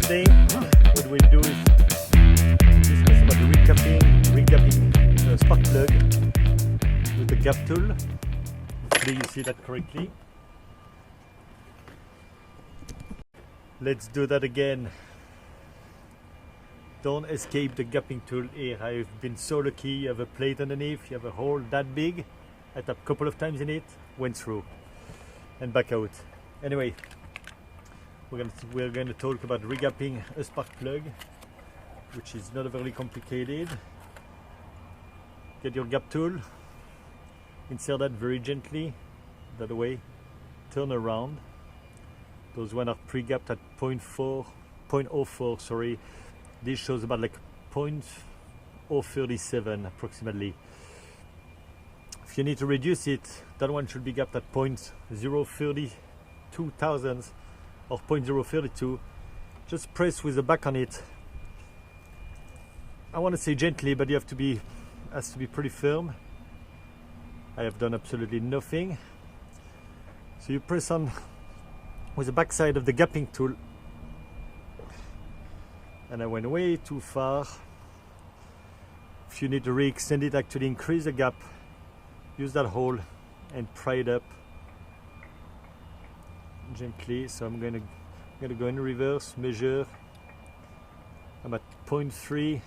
today what we'll do is discuss about the regapping spark plug with the gap tool. Hopefully you see that correctly. Let's do that again. Don't escape the gapping tool here. I've been so lucky. You have a plate underneath, you have a hole that big. I tapped a couple of times in it, went through and back out. Anyway, we're going to talk about regapping a spark plug, which is not very complicated. Get your gap tool, insert that very gently, that way, turn around. Those ones are pre-gapped at 0.04, sorry. This shows about like 0.037 approximately. If you need to reduce it, that one should be gapped at 0.032 thousandths or 0.032. Just press with the back on it. I want to say gently, but you have to be, has to be pretty firm. I have done absolutely nothing. So you press on with the back side of the gapping tool, and I went way too far. If you need to re-extend it, actually increase the gap, use that hole and pry it up gently. So I'm going to go in reverse, measure. I'm at 0.3.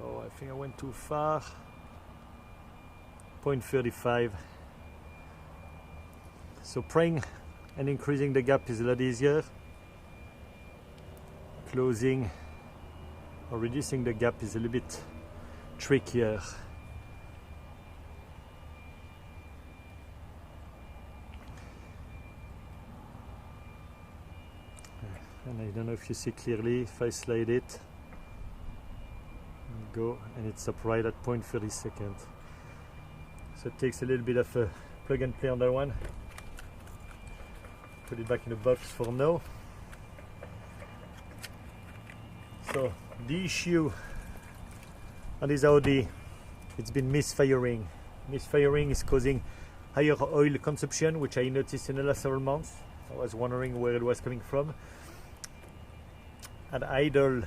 Oh, I think I went too far. 0.35. So prying and increasing the gap is a lot easier. Closing or reducing the gap is a little bit trickier. And I don't know if you see clearly, if I slide it, go, and it's up right at 0.30 seconds. So it takes a little bit of a plug and play on that one. Put it back in the box for now. So the issue on this Audi, it's been misfiring. Misfiring is causing higher oil consumption, which I noticed in the last several months. I was wondering where it was coming from. At idle,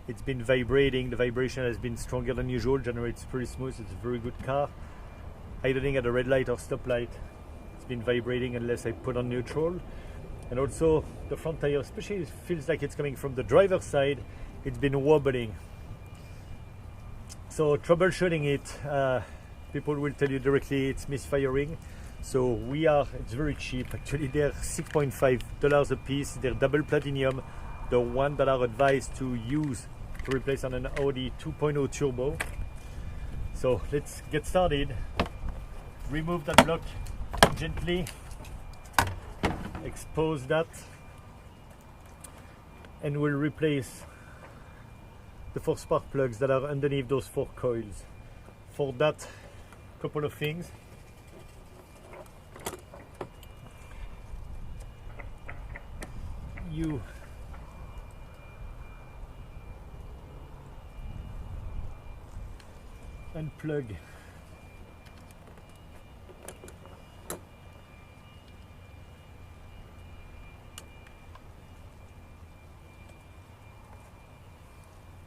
it's been vibrating. The vibration has been stronger than usual. Generally, it's pretty smooth. It's a very good car. Idling at a red light or stoplight, it's been vibrating unless I put on neutral. And also the front tire, especially, it feels like it's coming from the driver's side. It's been wobbling. So troubleshooting it, people will tell you directly it's misfiring. So it's very cheap. Actually, they're $6.5 a piece. They're double platinum, the one that are advised to use to replace on an Audi 2.0 turbo. So let's get started. Remove that block gently, expose that, and we'll replace the 4 spark plugs that are underneath those 4 coils. For that, couple of things. You unplug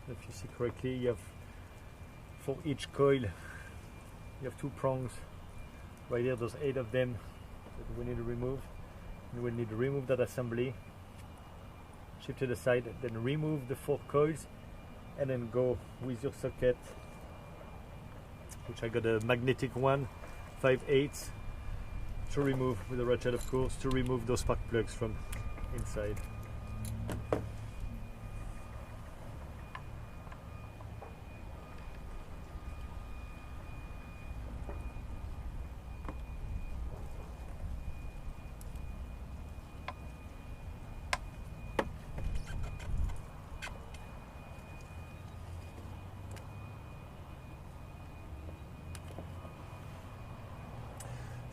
if you see correctly, you have, for each coil you have 2 prongs right here. There's 8 of them that we need to remove, and we'll need to remove that assembly, shift to the side, then remove the 4 coils, and then go with your socket, which I got a magnetic one, 5/8, to remove, with a ratchet of course, to remove those spark plugs from inside.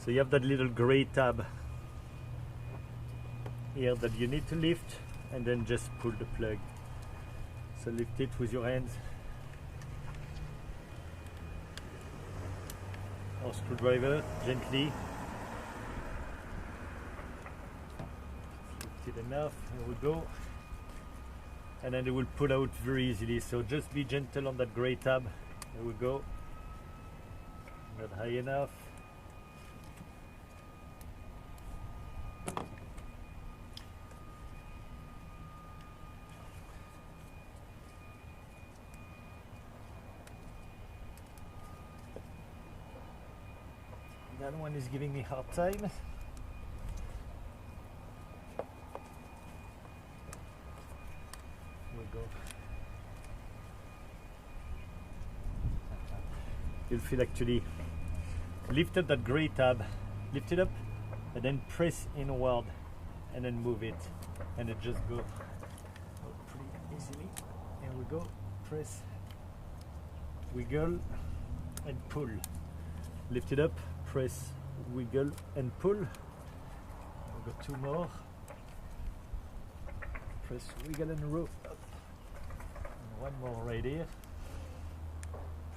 So you have that little gray tab here that you need to lift, and then just pull the plug. So lift it with your hands or screwdriver gently. lifted enough. Here we go. And then it will pull out very easily, so just be gentle on that gray tab. There we go. Not high enough. That one is giving me a hard time. Here we go. You'll feel actually lift up that gray tab, lift it up, and then press inward, and then move it, and it just goes pretty easily. Here we go. Press, wiggle, and pull. Lift it up, press, wiggle, and pull. We've got two more. Press, wiggle, and roll up. And one more right here.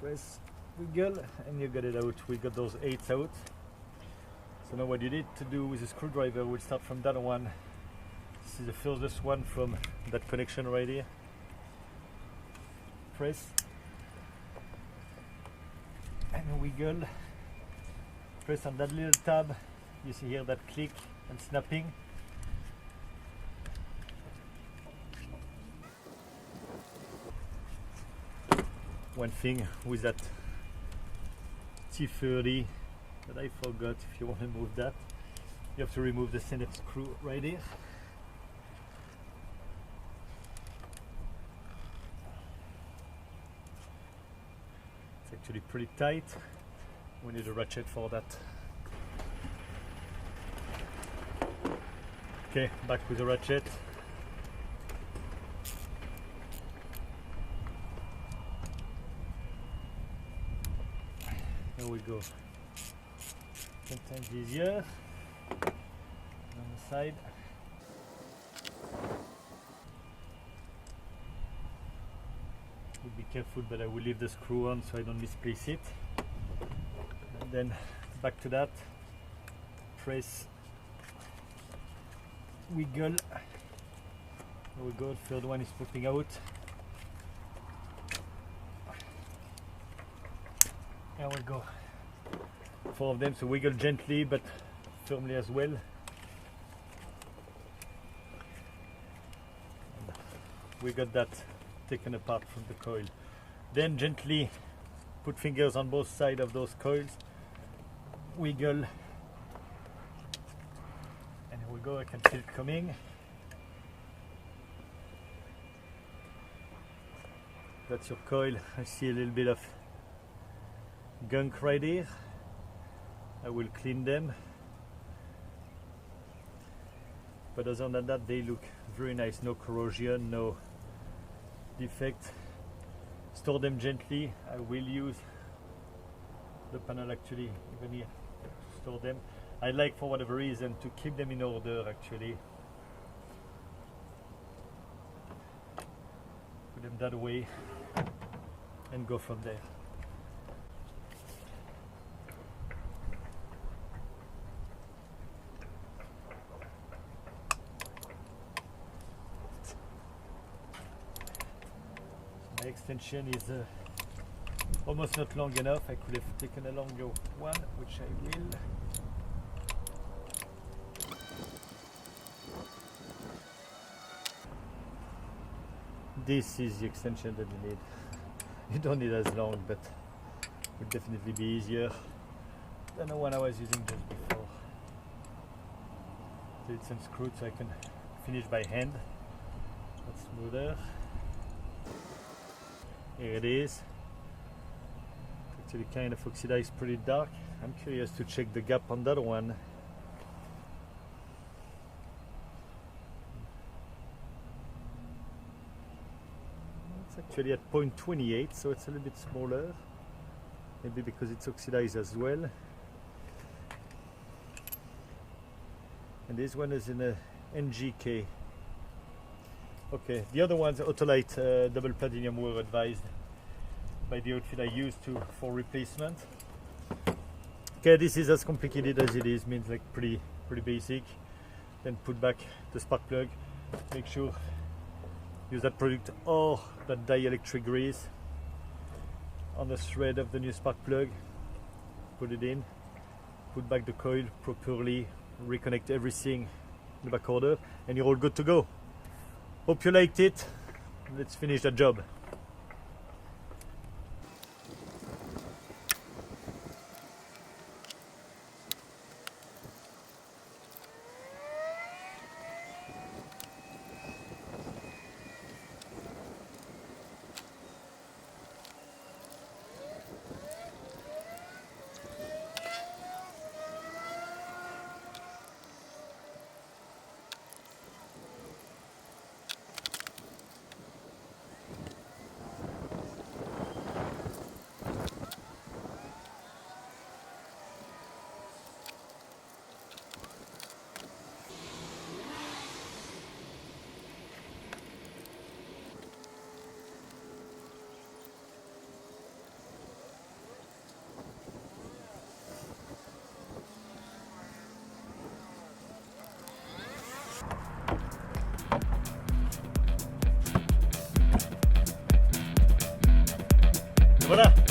Press, wiggle, and you got it out. We got those 8s out. So now what you need to do with a screwdriver, we'll start from that one. This is the furthest one from that connection right here. Press and wiggle. Press on that little tab. You see here that click and snapping. One thing with that T30 that I forgot, if you want to move that, you have to remove the center screw right here. It's actually pretty tight. We need a ratchet for that. Okay, back with the ratchet. There we go. Sometimes easier. On the side. Be careful, but I will leave the screw on so I don't misplace it. And then back to that. Press. Wiggle. There we go. The third one is popping out. There we go. 4 of them, so wiggle gently but firmly as well. We got that taken apart from the coil. Then gently put fingers on both sides of those coils. Wiggle. And here we go, I can feel it coming. That's your coil. I see a little bit of gunk right here. I will clean them, but other than that they look very nice. No corrosion, no defect. Store them gently. I will use the panel actually even here to store them. I like, for whatever reason, to keep them in order actually. Put them that way and go from there. My extension is almost not long enough. I could have taken a longer one, which I will. This is the extension that you need. You don't need as long, but it will definitely be easier than the one I was using just before. So it's unscrewed so I can finish by hand. That's smoother. Here it is. Actually kind of oxidized, pretty dark. I'm curious to check the gap on that one. It's actually at 0.28, so it's a little bit smaller. Maybe because it's oxidized as well. And this one is in a NGK. Okay, the other ones, Autolite double platinum, were advised by the outfit I used for replacement. Okay, this is as complicated as it is, means like pretty basic. then put back the spark plug. Make sure use that product or that dielectric grease on the thread of the new spark plug. Put it in, put back the coil properly, reconnect everything in the back order, and you're all good to go. Hope you liked it. Let's finish the job. Voilà.